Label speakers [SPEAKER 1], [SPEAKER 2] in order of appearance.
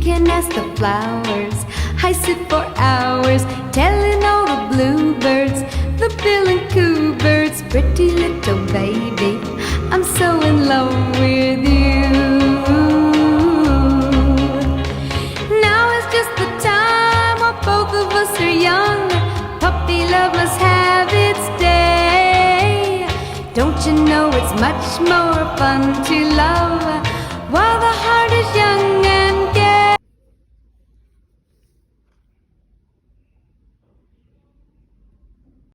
[SPEAKER 1] can ask the flowers. I sit for hours telling all the bluebirds, the bill and coo birds, pretty little baby, I'm so in love with you. Now is just the time while both of us are young. Puppy love must have its day. Don't you know it's much more fun to love